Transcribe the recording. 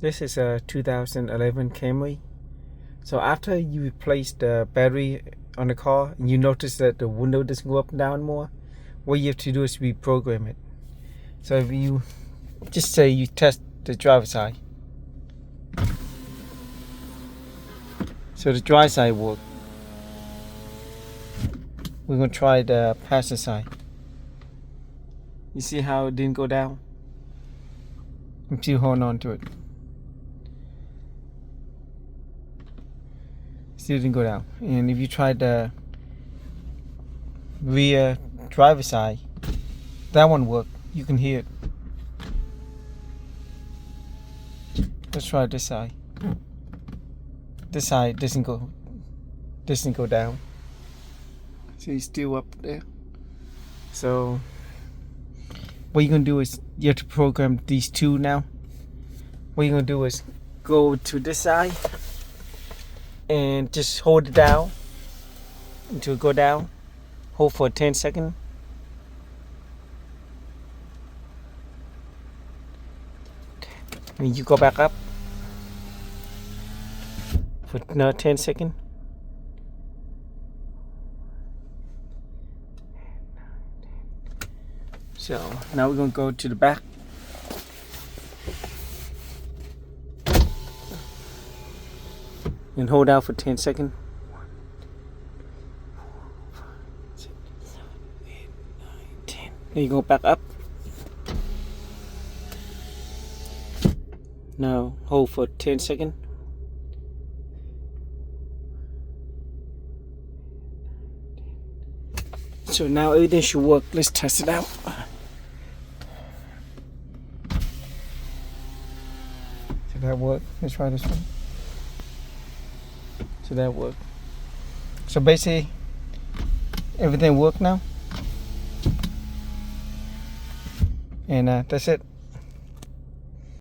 This is a 2011 Camry. So after you replace the battery on the car, you notice that the window doesn't go up and down more. What you have to do is reprogram it. So if you just say you test the driver's side. So the driver's side worked. We're gonna try the passenger side. You see how it didn't go down? I'm still holding on to it. Still didn't go down. And if you try the rear driver's side, that one worked. You can hear it. Let's try this side. This side doesn't go down. So he's still up there. So what you're gonna do is you have to program these two now. What you're gonna do is go to this side and just hold it down until it go down. Hold for 10 seconds. And you go back up for another 10 seconds. So now we're gonna go to the back. And hold out for 10 seconds. 1, 2, 3, 4, 5, 6, 7, 8, 9, 10. Then you go back up. Now hold for 10 seconds. So now everything should work. Let's test it out. Did that work? Let's try this one. So that worked. So basically everything worked now. And that's it.